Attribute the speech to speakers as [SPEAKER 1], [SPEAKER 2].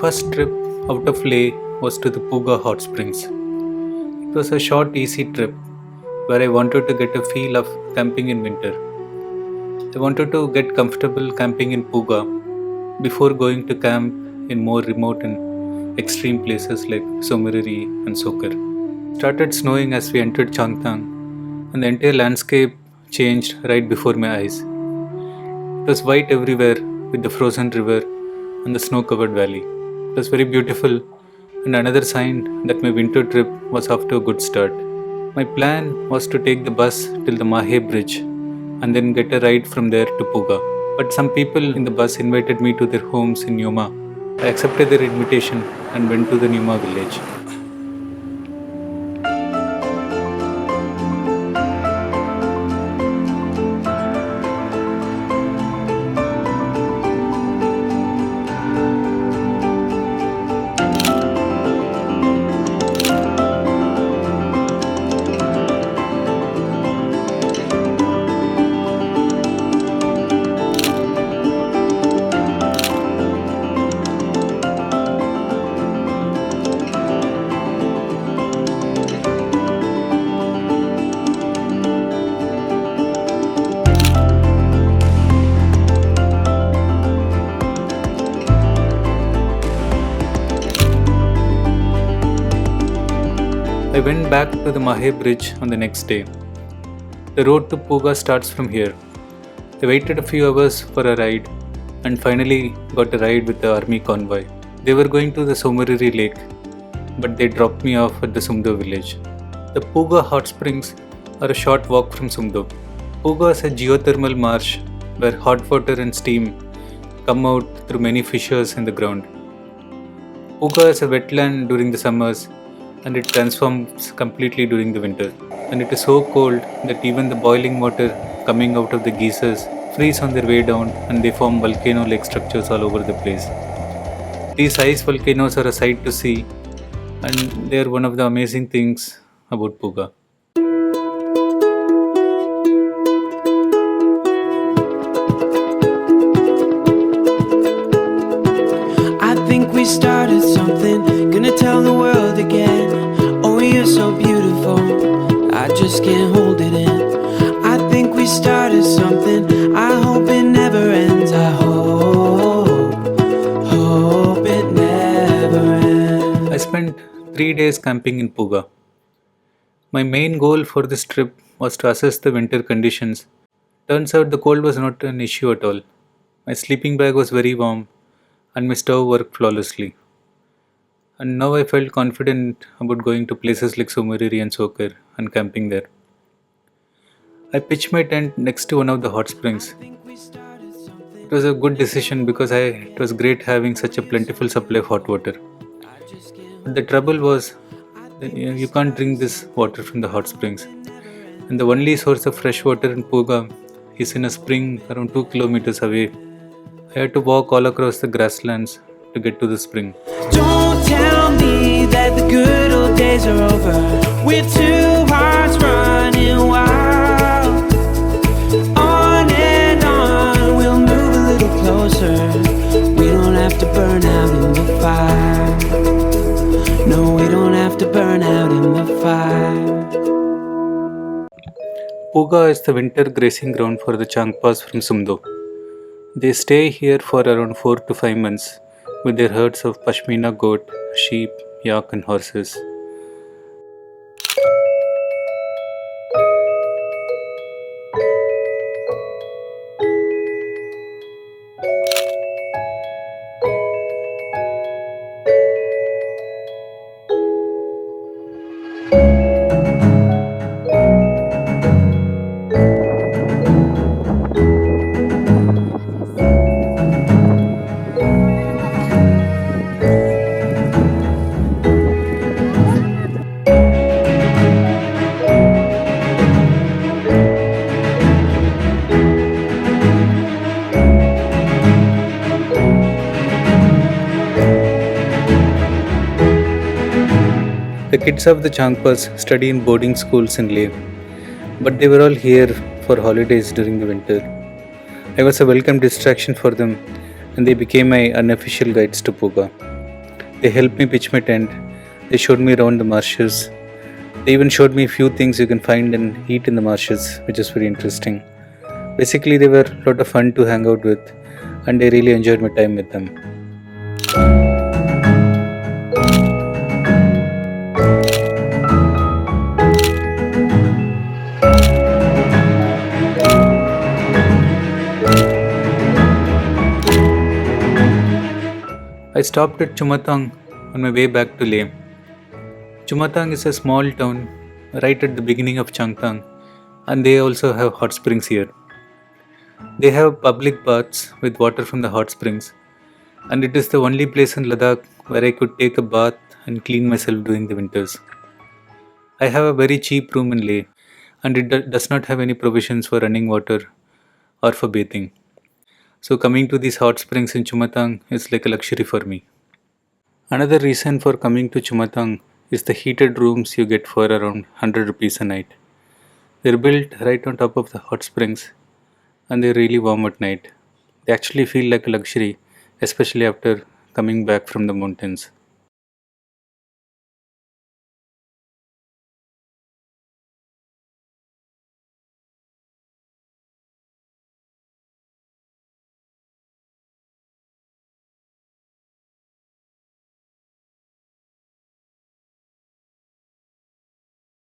[SPEAKER 1] first trip out of Leh was to the Puga Hotsprings. It was a short, easy trip where I wanted to get a feel of camping in winter. I wanted to get comfortable camping in Puga before going to camp in more remote and extreme places like Tsomoriri and Tsokar. It started snowing as we entered Changthang, and the entire landscape changed right before my eyes. It was white everywhere with the frozen river and the snow covered valley. It was very beautiful and another sign that my winter trip was off to a good start. My plan was to take the bus till the Mahe bridge and then get a ride from there to Puga. But some people in the bus invited me to their homes in Nyoma. I accepted their invitation and went to the Nyoma village. I went back to the Mahe bridge on the next day. The road to Puga starts from here. I waited a few hours for a ride and finally got a ride with the army convoy. They were going to the Tsomoriri lake, but they dropped me off at the Sumdo village. The Puga Hotsprings are a short walk from Sumdo. Puga is a geothermal marsh where hot water and steam come out through many fissures in the ground. Puga is a wetland during the summers and it transforms completely during the winter. And it is so cold that even the boiling water coming out of the geysers freeze on their way down and they form volcano-like structures all over the place. These ice volcanoes are a sight to see and they are one of the amazing things about Puga.
[SPEAKER 2] I think we started something, gonna tell the world again. Oh, you're so beautiful, I just can't hold it in. I think we started something, I hope it never ends. I hope it never ends.
[SPEAKER 1] I spent 3 days camping in Puga. My main goal for this trip was to assess the winter conditions. Turns out the cold was not an issue at all. My sleeping bag was very warm and my stove worked flawlessly. And now I felt confident about going to places like Tsomoriri and Tsokar and camping there. I pitched my tent next to one of the hot springs. It was a good decision because it was great having such a plentiful supply of hot water. But the trouble was that you can't drink this water from the hot springs. And the only source of fresh water in Puga is in a spring around 2 kilometers away. I had to walk all across the grasslands to get to the spring.
[SPEAKER 2] Don't tell me that the good old days are over. We're two hearts running wild. On and on, we'll move a little closer. We don't have to burn out in the fire. No, we don't have to burn out in the fire.
[SPEAKER 1] Puga is the winter grazing ground for the Changpas from Sumdo. They stay here for around 4 to 5 months with their herds of Pashmina goat, sheep, yak and horses. The kids of the Changpas study in boarding schools in Leh, but they were all here for holidays during the winter. I was a welcome distraction for them and they became my unofficial guides to Puga. They helped me pitch my tent. They showed me around the marshes. They even showed me a few things you can find and eat in the marshes, which is very interesting. Basically, they were a lot of fun to hang out with, and I really enjoyed my time with them. I stopped at Changthang on my way back to Leh. Changthang is a small town right at the beginning of Changthang, and they also have hot springs here. They have public baths with water from the hot springs, and it is the only place in Ladakh where I could take a bath and clean myself during the winters. I have a very cheap room in Leh, and it does not have any provisions for running water or for bathing. So coming to these hot springs in Changthang is like a luxury for me. Another reason for coming to Changthang is the heated rooms you get for around 100 rupees a night. They're built right on top of the hot springs, and they're really warm at night. They actually feel like a luxury, especially after coming back from the mountains.